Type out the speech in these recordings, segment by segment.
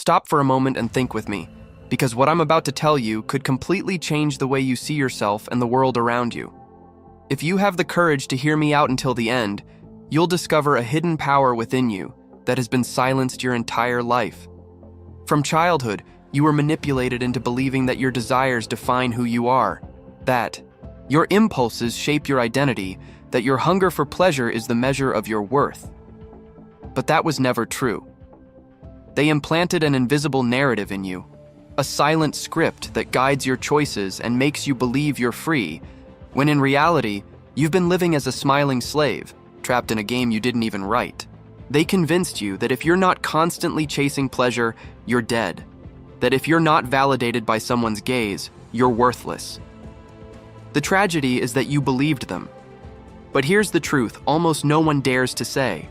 Stop for a moment and think with me, because what I'm about to tell you could completely change the way you see yourself and the world around you. If you have the courage to hear me out until the end, you'll discover a hidden power within you that has been silenced your entire life. From childhood, you were manipulated into believing that your desires define who you are, that your impulses shape your identity, that your hunger for pleasure is the measure of your worth. But that was never true. They implanted an invisible narrative in you, a silent script that guides your choices and makes you believe you're free, when in reality, you've been living as a smiling slave, trapped in a game you didn't even write. They convinced you that if you're not constantly chasing pleasure, you're dead. That if you're not validated by someone's gaze, you're worthless. The tragedy is that you believed them. But here's the truth almost no one dares to say.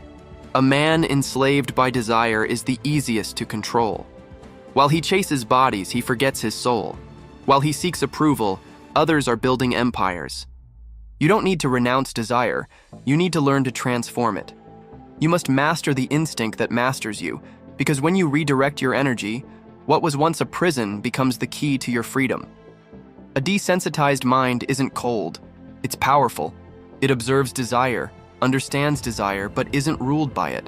A man enslaved by desire is the easiest to control. While he chases bodies, he forgets his soul. While he seeks approval, others are building empires. You don't need to renounce desire, you need to learn to transform it. You must master the instinct that masters you, because when you redirect your energy, what was once a prison becomes the key to your freedom. A desensitized mind isn't cold, it's powerful. It observes desire, understands desire, but isn't ruled by it.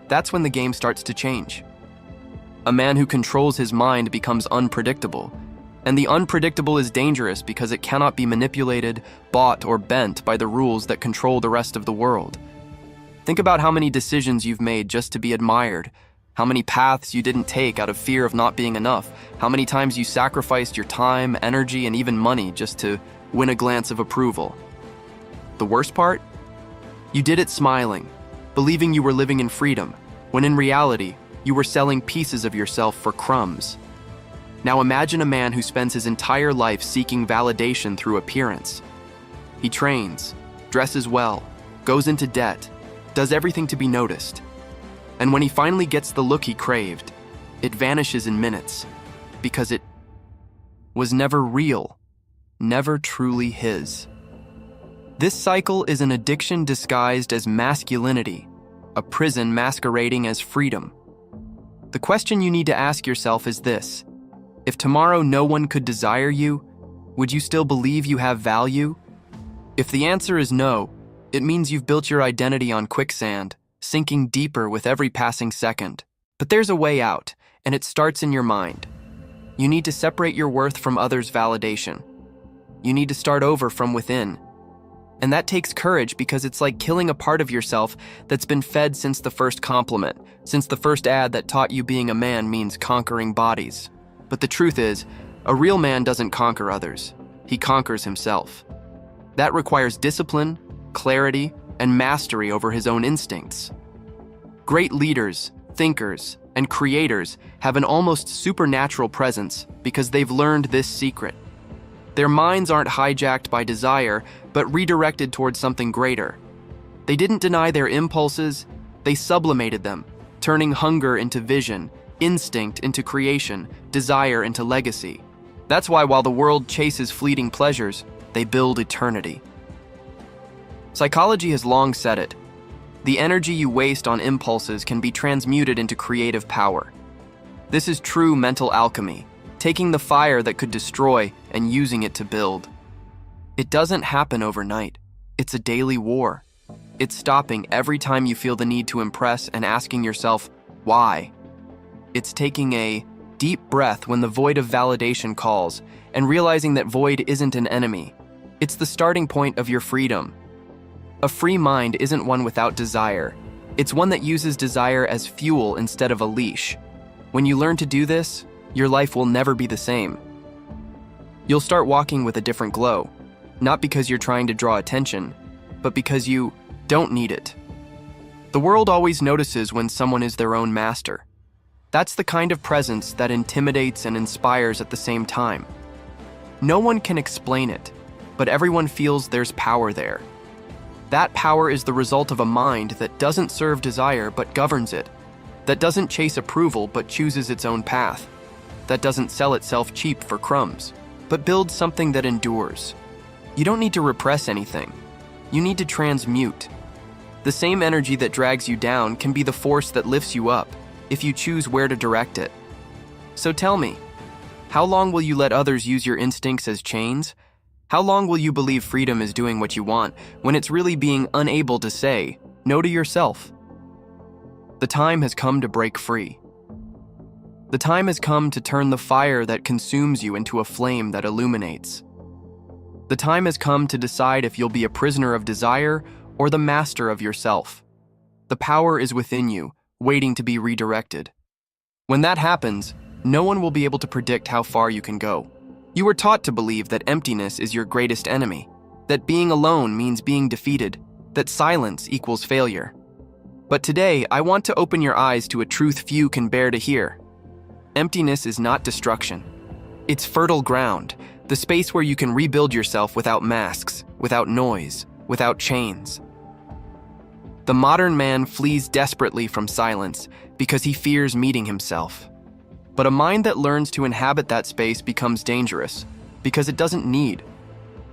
That's when the game starts to change. A man who controls his mind becomes unpredictable, and the unpredictable is dangerous because it cannot be manipulated, bought, or bent by the rules that control the rest of the world. Think about how many decisions you've made just to be admired, how many paths you didn't take out of fear of not being enough, how many times you sacrificed your time, energy, and even money just to win a glance of approval. The worst part? You did it smiling, believing you were living in freedom, when in reality, you were selling pieces of yourself for crumbs. Now imagine a man who spends his entire life seeking validation through appearance. He trains, dresses well, goes into debt, does everything to be noticed. And when he finally gets the look he craved, it vanishes in minutes, because it was never real, never truly his. This cycle is an addiction disguised as masculinity, a prison masquerading as freedom. The question you need to ask yourself is this: if tomorrow no one could desire you, would you still believe you have value? If the answer is no, it means you've built your identity on quicksand, sinking deeper with every passing second. But there's a way out, and it starts in your mind. You need to separate your worth from others' validation. You need to start over from within. And that takes courage because it's like killing a part of yourself that's been fed since the first compliment, since the first ad that taught you being a man means conquering bodies. But the truth is, a real man doesn't conquer others. He conquers himself. That requires discipline, clarity, and mastery over his own instincts. Great leaders, thinkers, and creators have an almost supernatural presence because they've learned this secret. Their minds aren't hijacked by desire, but redirected towards something greater. They didn't deny their impulses, they sublimated them, turning hunger into vision, instinct into creation, desire into legacy. That's why while the world chases fleeting pleasures, they build eternity. Psychology has long said it. The energy you waste on impulses can be transmuted into creative power. This is true mental alchemy, taking the fire that could destroy and using it to build. It doesn't happen overnight. It's a daily war. It's stopping every time you feel the need to impress and asking yourself, why? It's taking a deep breath when the void of validation calls and realizing that void isn't an enemy. It's the starting point of your freedom. A free mind isn't one without desire. It's one that uses desire as fuel instead of a leash. When you learn to do this, your life will never be the same. You'll start walking with a different glow, not because you're trying to draw attention, but because you don't need it. The world always notices when someone is their own master. That's the kind of presence that intimidates and inspires at the same time. No one can explain it, but everyone feels there's power there. That power is the result of a mind that doesn't serve desire but governs it, that doesn't chase approval but chooses its own path, that doesn't sell itself cheap for crumbs, but builds something that endures. You don't need to repress anything. You need to transmute. The same energy that drags you down can be the force that lifts you up. if you choose where to direct it. So tell me, how long will you let others use your instincts as chains? How long will you believe freedom is doing what you want when it's really being unable to say no to yourself? The time has come to break free. The time has come to turn the fire that consumes you into a flame that illuminates. The time has come to decide if you'll be a prisoner of desire or the master of yourself. The power is within you, waiting to be redirected. When that happens, no one will be able to predict how far you can go. You were taught to believe that emptiness is your greatest enemy, that being alone means being defeated, that silence equals failure. But today, I want to open your eyes to a truth few can bear to hear. Emptiness is not destruction. It's fertile ground, the space where you can rebuild yourself without masks, without noise, without chains. The modern man flees desperately from silence because he fears meeting himself. But a mind that learns to inhabit that space becomes dangerous because it doesn't need.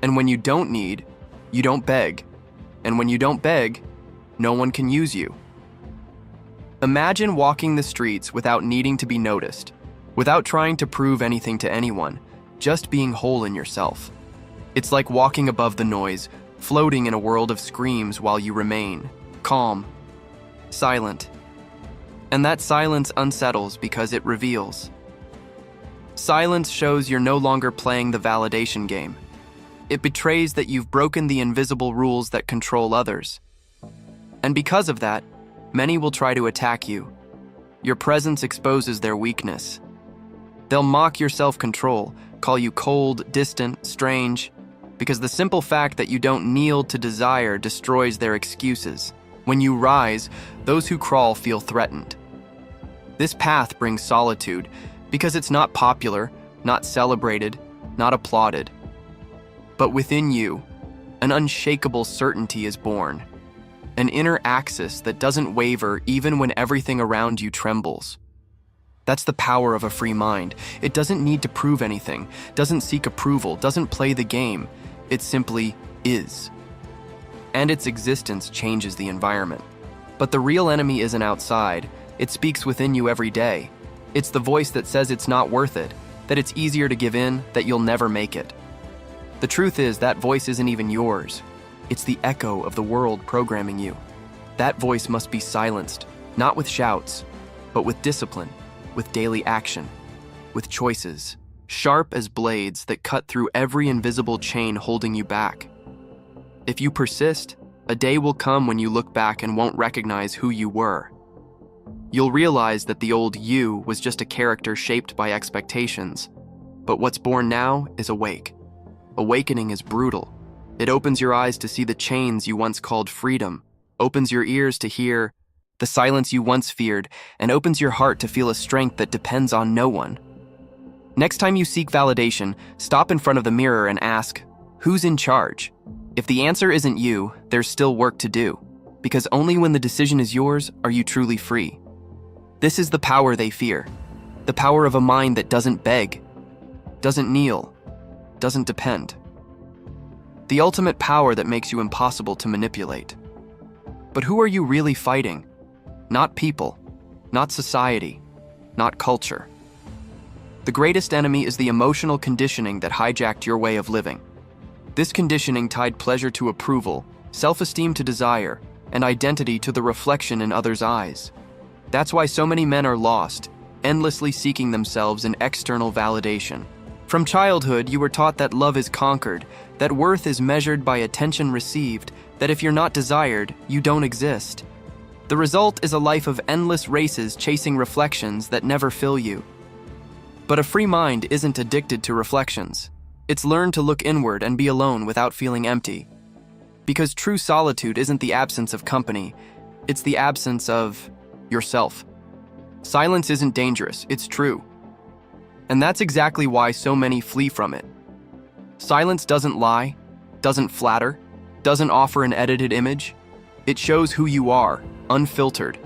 And when you don't need, you don't beg. And when you don't beg, no one can use you. Imagine walking the streets without needing to be noticed, without trying to prove anything to anyone, just being whole in yourself. It's like walking above the noise, floating in a world of screams while you remain calm, silent. And that silence unsettles because it reveals. Silence shows you're no longer playing the validation game. It betrays that you've broken the invisible rules that control others. And because of that, many will try to attack you. Your presence exposes their weakness. They'll mock your self-control, call you cold, distant, strange, because the simple fact that you don't kneel to desire destroys their excuses. When you rise, those who crawl feel threatened. This path brings solitude because it's not popular, not celebrated, not applauded. But within you, an unshakable certainty is born, an inner axis that doesn't waver even when everything around you trembles. That's the power of a free mind. It doesn't need to prove anything, doesn't seek approval, doesn't play the game. It simply is. And its existence changes the environment. But the real enemy isn't outside. It speaks within you every day. It's the voice that says it's not worth it, that it's easier to give in, that you'll never make it. The truth is that voice isn't even yours. It's the echo of the world programming you. That voice must be silenced, not with shouts, but with discipline, with daily action, with choices, sharp as blades that cut through every invisible chain holding you back. If you persist, a day will come when you look back and won't recognize who you were. You'll realize that the old you was just a character shaped by expectations. But what's born now is awake. Awakening is brutal. It opens your eyes to see the chains you once called freedom, opens your ears to hear the silence you once feared, and opens your heart to feel a strength that depends on no one. Next time you seek validation, stop in front of the mirror and ask, who's in charge? If the answer isn't you, there's still work to do, because only when the decision is yours are you truly free. This is the power they fear, the power of a mind that doesn't beg, doesn't kneel, doesn't depend. The ultimate power that makes you impossible to manipulate. But who are you really fighting? Not people, not society, not culture. The greatest enemy is the emotional conditioning that hijacked your way of living. This conditioning tied pleasure to approval, self-esteem to desire, and identity to the reflection in others' eyes. That's why so many men are lost, endlessly seeking themselves in external validation. From childhood, you were taught that love is conquered, that worth is measured by attention received, that if you're not desired, you don't exist. The result is a life of endless races chasing reflections that never fill you. But a free mind isn't addicted to reflections. It's learned to look inward and be alone without feeling empty. Because true solitude isn't the absence of company, it's the absence of yourself. Silence isn't dangerous, it's true. And that's exactly why so many flee from it. Silence doesn't lie, doesn't flatter, doesn't offer an edited image. It shows who you are, unfiltered.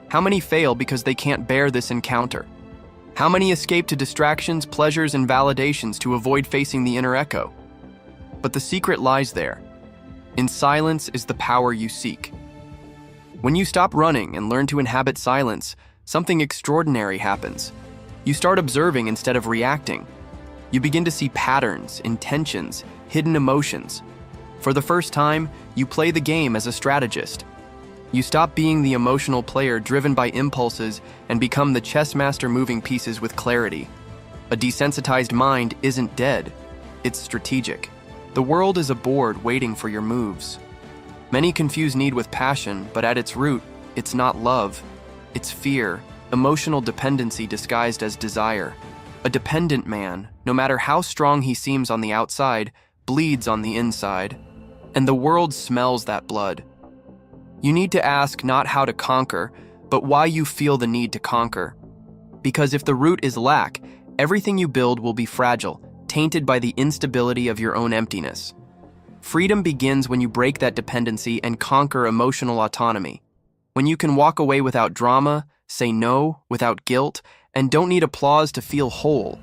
How many fail because they can't bear this encounter? How many escape to distractions, pleasures, and validations to avoid facing the inner echo? But the secret lies there. In silence is the power you seek. When you stop running and learn to inhabit silence, something extraordinary happens. You start observing instead of reacting. You begin to see patterns, intentions, hidden emotions. For the first time, you play the game as a strategist. You stop being the emotional player driven by impulses and become the chess master moving pieces with clarity. A desensitized mind isn't dead, it's strategic. The world is a board waiting for your moves. Many confuse need with passion, but at its root, it's not love. It's fear, emotional dependency disguised as desire. A dependent man, no matter how strong he seems on the outside, bleeds on the inside. And the world smells that blood. You need to ask not how to conquer, but why you feel the need to conquer. Because if the root is lack, everything you build will be fragile, tainted by the instability of your own emptiness. Freedom begins when you break that dependency and conquer emotional autonomy. When you can walk away without drama, say no without guilt, and don't need applause to feel whole.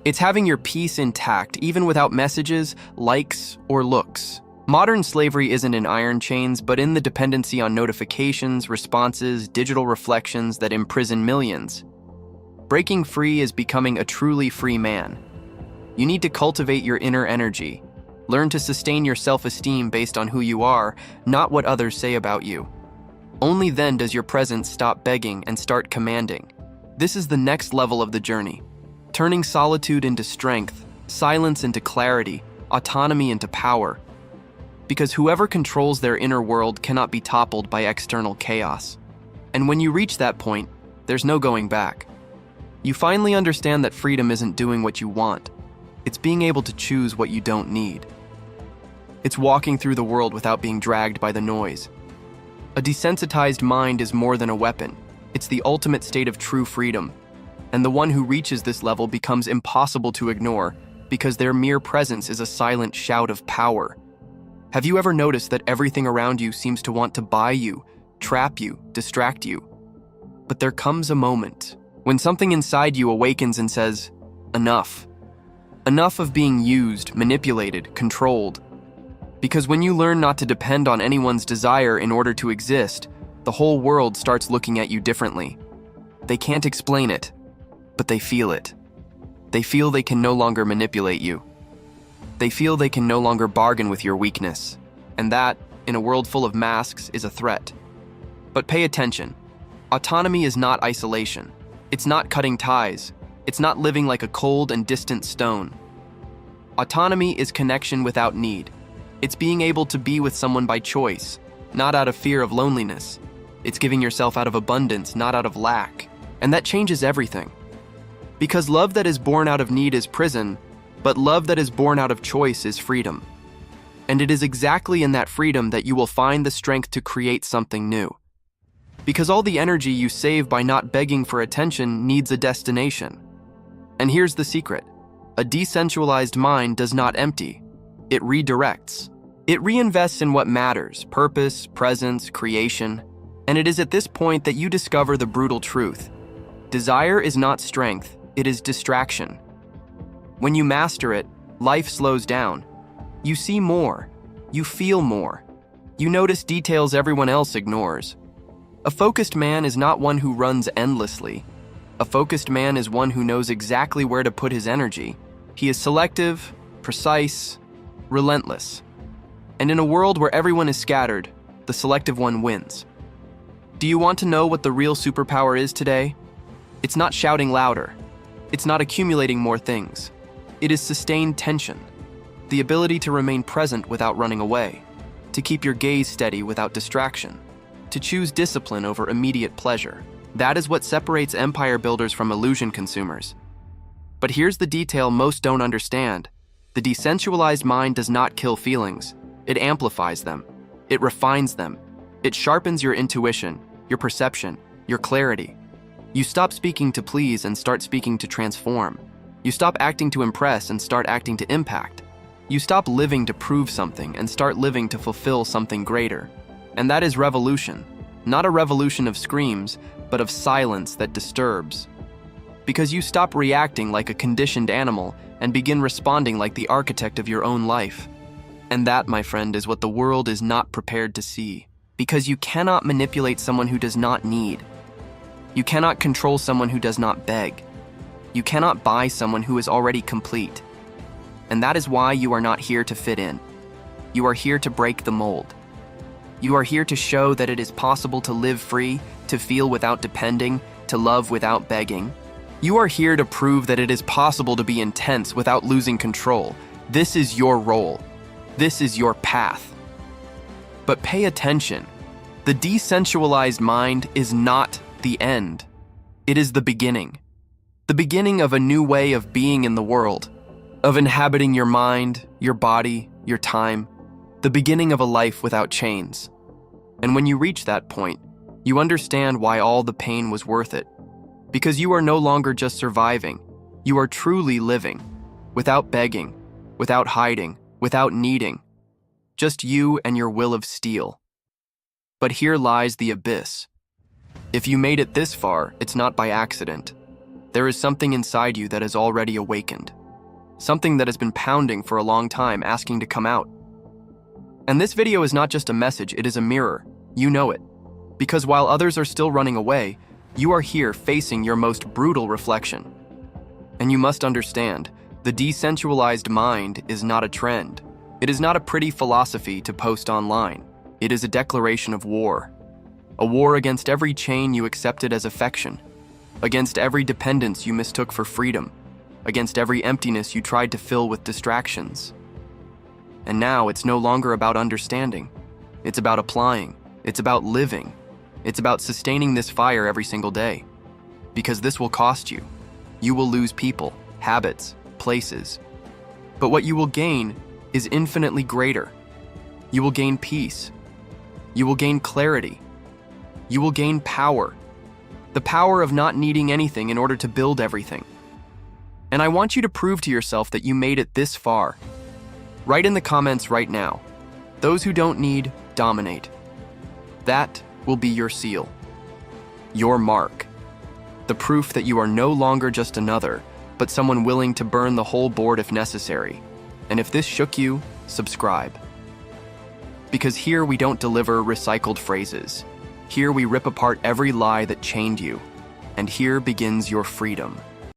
It's having your peace intact, even without messages, likes, or looks. Modern slavery isn't in iron chains, but in the dependency on notifications, responses, digital reflections that imprison millions. Breaking free is becoming a truly free man. You need to cultivate your inner energy. Learn to sustain your self-esteem based on who you are, not what others say about you. Only then does your presence stop begging and start commanding. This is the next level of the journey. Turning solitude into strength, silence into clarity, autonomy into power. Because whoever controls their inner world cannot be toppled by external chaos. And when you reach that point, there's no going back. You finally understand that freedom isn't doing what you want. It's being able to choose what you don't need. It's walking through the world without being dragged by the noise. A desensitized mind is more than a weapon. It's the ultimate state of true freedom. And the one who reaches this level becomes impossible to ignore because their mere presence is a silent shout of power. Have you ever noticed that everything around you seems to want to buy you, trap you, distract you? But there comes a moment when something inside you awakens and says, enough. Enough of being used, manipulated, controlled. Because when you learn not to depend on anyone's desire in order to exist, the whole world starts looking at you differently. They can't explain it, but they feel it. They feel they can no longer manipulate you. They feel they can no longer bargain with your weakness, and that, in a world full of masks, is a threat. But pay attention. Autonomy is not isolation. It's not cutting ties. It's not living like a cold and distant stone. Autonomy is connection without need. It's being able to be with someone by choice, not out of fear of loneliness. It's giving yourself out of abundance, not out of lack. And that changes everything. Because love that is born out of need is prison, but love that is born out of choice is freedom. And it is exactly in that freedom that you will find the strength to create something new. Because all the energy you save by not begging for attention needs a destination. And here's the secret. A decentralized mind does not empty. It redirects. It reinvests in what matters, purpose, presence, creation. And it is at this point that you discover the brutal truth. Desire is not strength, it is distraction. When you master it, life slows down. You see more. You feel more. You notice details everyone else ignores. A focused man is not one who runs endlessly. A focused man is one who knows exactly where to put his energy. He is selective, precise, relentless. And in a world where everyone is scattered, the selective one wins. Do you want to know what the real superpower is today? It's not shouting louder. It's not accumulating more things. It is sustained tension, the ability to remain present without running away, to keep your gaze steady without distraction, to choose discipline over immediate pleasure. That is what separates empire builders from illusion consumers. But here's the detail most don't understand. The decentralized mind does not kill feelings. It amplifies them. It refines them. It sharpens your intuition, your perception, your clarity. You stop speaking to please and start speaking to transform. You stop acting to impress and start acting to impact. You stop living to prove something and start living to fulfill something greater. And that is revolution. Not a revolution of screams, but of silence that disturbs. Because you stop reacting like a conditioned animal and begin responding like the architect of your own life. And that, my friend, is what the world is not prepared to see. Because you cannot manipulate someone who does not need. You cannot control someone who does not beg. You cannot buy someone who is already complete. And that is why you are not here to fit in. You are here to break the mold. You are here to show that it is possible to live free, to feel without depending, to love without begging. You are here to prove that it is possible to be intense without losing control. This is your role. This is your path. But pay attention. The desensualized mind is not the end. It is the beginning. The beginning of a new way of being in the world, of inhabiting your mind, your body, your time, the beginning of a life without chains. And when you reach that point, you understand why all the pain was worth it. Because you are no longer just surviving, you are truly living, without begging, without hiding, without needing, just you and your will of steel. But here lies the abyss. If you made it this far, it's not by accident. There is something inside you that has already awakened. Something that has been pounding for a long time, asking to come out. And this video is not just a message, it is a mirror. You know it. Because while others are still running away, you are here facing your most brutal reflection. And you must understand, the desensualized mind is not a trend. It is not a pretty philosophy to post online. It is a declaration of war. A war against every chain you accepted as affection, against every dependence you mistook for freedom, against every emptiness you tried to fill with distractions. And now it's no longer about understanding. It's about applying. It's about living. It's about sustaining this fire every single day. Because this will cost you. You will lose people, habits, places. But what you will gain is infinitely greater. You will gain peace. You will gain clarity. You will gain power. The power of not needing anything in order to build everything. And I want you to prove to yourself that you made it this far. Write in the comments right now. Those who don't need, dominate. That will be your seal. Your mark. The proof that you are no longer just another, but someone willing to burn the whole board if necessary. And if this shook you, subscribe. Because here we don't deliver recycled phrases. Here we rip apart every lie that chained you. And here begins your freedom.